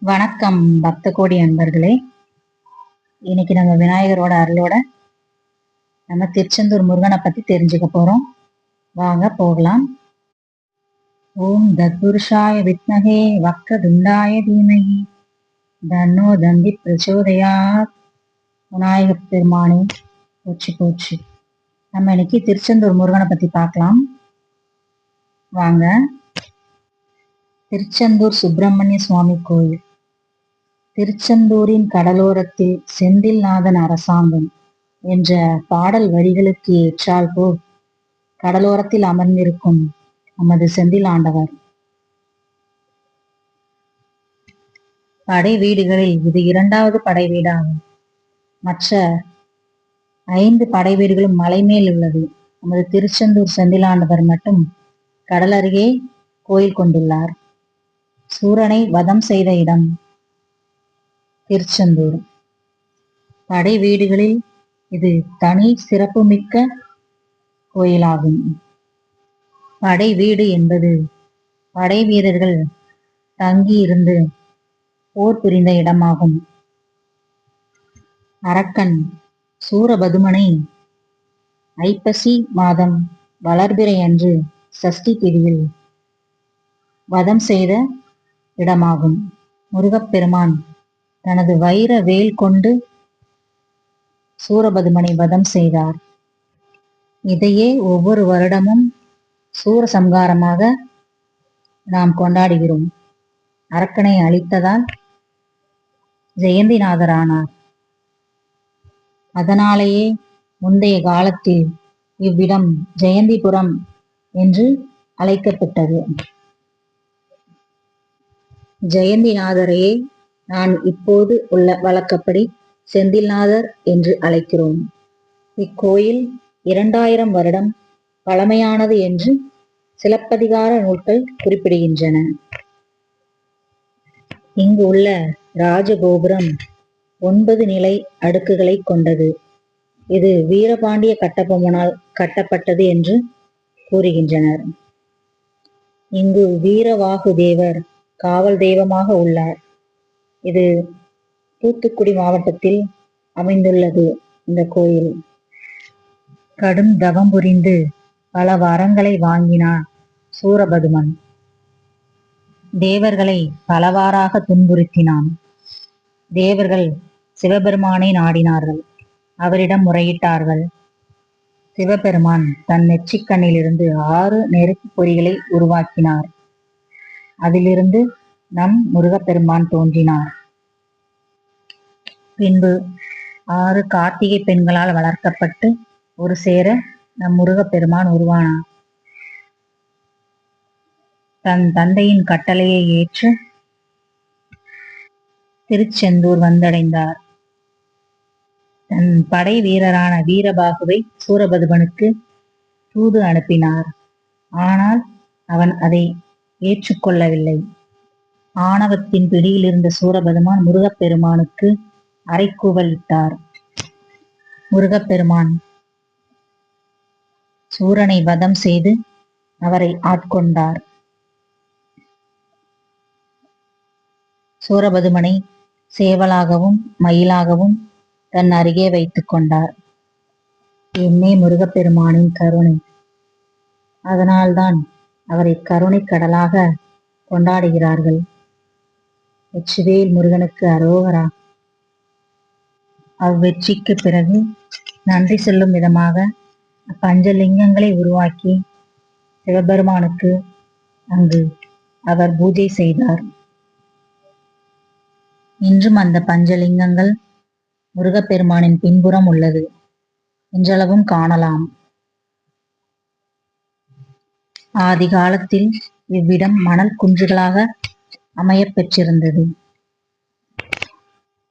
வணக்கம் பக்த கோடி அன்பர்களே. இன்னைக்கு நம்ம விநாயகரோட அருளோட நம்ம திருச்செந்தூர் முருகனை பத்தி தெரிஞ்சுக்க போறோம். வாங்க போகலாம். ஓம் தத்புருஷாய வித்மகே வக்ரதுண்டாய தீமகி தன்னோ தந்தி பிரச்சோதயாத். விநாயக பெருமானே போச்சு போச்சு. நம்ம இன்னைக்கு திருச்செந்தூர் முருகனை பத்தி பார்க்கலாம். வாங்க. திருச்செந்தூர் சுப்பிரமணிய சுவாமி கோயில். திருச்செந்தூரின் கடலோரத்தில் செந்தில்நாதன் அரசாங்கம் என்ற பாடல் வரிகளுக்கு ஏற்றால் போல் கடலோரத்தில் அமர்ந்திருக்கும் நமது செந்தில் ஆண்டவர். படை வீடுகளில் இது 2வது படை வீடாகும். மற்ற 5 படை வீடுகளும் மலை மேல் உள்ளது. நமது திருச்செந்தூர் செந்திலாண்டவர் மட்டும் கடல் அருகே கோயில் கொண்டுள்ளார். சூரனை வதம் செய்த இடம் திருச்செந்தூர். படை வீடுகளில் இது தனி சிறப்புமிக்க கோயிலாகும். படை வீடு என்பது படை வீரர்கள் தங்கி இருந்து போர் புரிந்த இடமாகும். அரக்கன் சூரபதுமனை ஐப்பசி மாதம் வளர்பிறை அன்று சஷ்டி திதியில் வதம் செய்த இடமாகும். முருகப்பெருமான் தனது வைர வேல் கொண்டு சூரபதுமனை வதம் செய்தார். இதையே ஒவ்வொரு வருடமும் சூரசம்காரமாக நாம் கொண்டாடுகிறோம். அரக்கனை அழித்ததால் ஜெயந்திநாதரானார். அதனாலேயே முந்தைய காலத்தில் இவ்விடம் ஜெயந்திபுரம் என்று அழைக்கப்பட்டது. ஜெயந்திநாதரையே நான் இப்போது உள்ள வழக்கப்படி செந்தில்நாதர் என்று அழைக்கிறோம். இக்கோயில் 2000 வருடம் பழமையானது என்று சிலப்பதிகார நூல்கள் குறிப்பிடுகின்றன. இங்கு உள்ள ராஜகோபுரம் 9 நிலை அடுக்குகளை கொண்டது. இது வீரபாண்டிய கட்டபொம்மனால் கட்டப்பட்டது என்று கூறுகின்றனர். இங்கு வீரவாகு தேவர் காவல் தெய்வமாக உள்ளார். இது தூத்துக்குடி மாவட்டத்தில் அமைந்துள்ளது. இந்த கோயில் கடும் தவம் புரிந்து பல வரங்களை வாங்கினார் சூரபதுமன். தேவர்களை பலவாறாக துன்புறுத்தினான். தேவர்கள் சிவபெருமானை நாடினார்கள். அவரிடம் முறையிட்டார்கள். சிவபெருமான் தன் நெற்றிக்கண்ணிலிருந்து 6 நெருப்பு பொறிகளை உருவாக்கினார். அதிலிருந்து நம் முருகப்பெருமான் தோன்றினார். பின்பு 6 கார்த்திகை பெண்களால் வளர்க்கப்பட்டு ஒரு சேர நம் முருகப்பெருமான் உருவானார். தன் தந்தையின் கட்டளையை ஏற்று திருச்செந்தூர் வந்தடைந்தார். தன் படை வீரரான வீரபாகுவை சூரபதுமனுக்கு தூது அனுப்பினார். ஆனால் அவன் அதை ஏற்றுக்கொள்ளவில்லை. ஆணவத்தின் பிடியில் இருந்த சூரபதுமான் முருகப்பெருமானுக்கு அறைக்கூவல் இட்டார். முருகப்பெருமான் சூரனை வதம் செய்து அவரை ஆட்கொண்டார். சூரபதுமனை சேவலாகவும் மயிலாகவும் தன் அருகே வைத்துக் கொண்டார். என்னே முருகப்பெருமானின் கருணை. அதனால்தான் அவரை கருணை கடலாக கொண்டாடுகிறார்கள். வெற்றிவேல் முருகனுக்கு அரோகரா. அவ்வெற்றிக்கு பிறகு நன்றி சொல்லும் விதமாக பஞ்சலிங்கங்களை உருவாக்கி சிவபெருமானுக்கு அங்கு அவர் பூஜை செய்தார். இன்றும் அந்த பஞ்சலிங்கங்கள் முருகப்பெருமானின் பின்புறம் உள்ளது. இன்றளவும் காணலாம். ஆதி காலத்தில் இவ்விடம் மணல் குன்றுகளாக அமையப் பெற்றிருந்தது.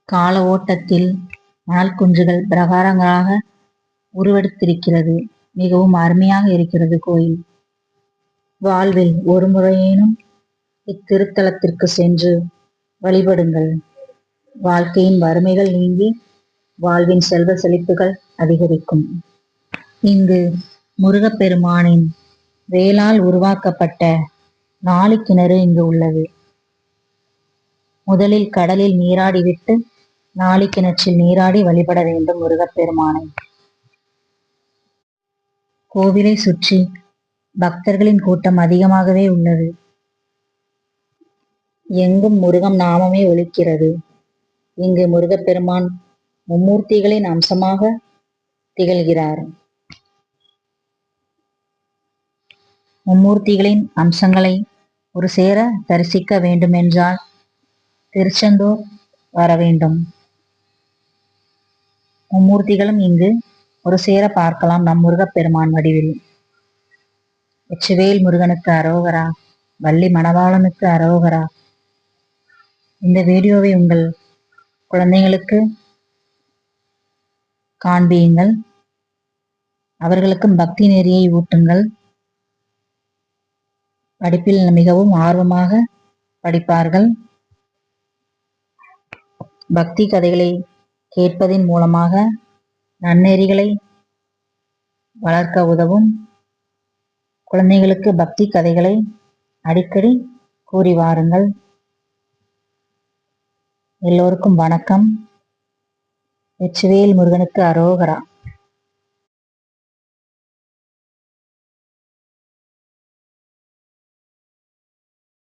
கால ஓட்டத்தில் மணல் குன்றுகள் பிரகாரங்களாக உருவெடுத்திருக்கிறது. மிகவும் அருமையாக இருக்கிறது கோயில். வாழ்வில் ஒரு முறையேனும் இத்திருத்தலத்திற்கு சென்று வழிபடுங்கள். வாழ்க்கையின் வறுமைகள் நீங்கி வாழ்வின் செல்வ செழிப்புகள் அதிகரிக்கும். இங்கு முருகப்பெருமானின் வேலால் உருவாக்கப்பட்ட 4 கிணறு இங்கு உள்ளது. முதலில் கடலில் நீராடிவிட்டு நாளி கிணற்றில் நீராடி வழிபட வேண்டும் முருகப்பெருமானை. கோவிலை சுற்றி பக்தர்களின் கூட்டம் அதிகமாகவே உள்ளது. எங்கும் முருகன் நாமமே ஒலிக்கிறது. இங்கு முருகப்பெருமான் மும்மூர்த்திகளின் அம்சமாக திகழ்கிறார். மும்மூர்த்திகளின் அம்சங்களை ஒரு சேர தரிசிக்க வேண்டுமென்றால் திருச்செந்தூர் வர வேண்டும். மும்மூர்த்திகளும் இங்கு ஒரு சேர பார்க்கலாம் நம் முருகப்பெருமான் வடிவில். வெற்றிவேல் முருகனுக்கு அரோகரா, வள்ளி மணவாளனுக்கு அரோகரா. இந்த வீடியோவை உங்கள் குழந்தைகளுக்கு காண்பியுங்கள். அவர்களுக்கும் பக்தி நெறியை ஊட்டுங்கள். படிப்பில் மிகவும் ஆர்வமாக படிப்பார்கள். பக்தி கதைகளை கேட்பதின் மூலமாக நன்னெறிகளை வளர்க்க உதவும். குழந்தைகளுக்கு பக்தி கதைகளை அடிக்கடி கூறி வாருங்கள். எல்லோருக்கும் வணக்கம். வெற்றிவேல் முருகனுக்கு அரோகரா.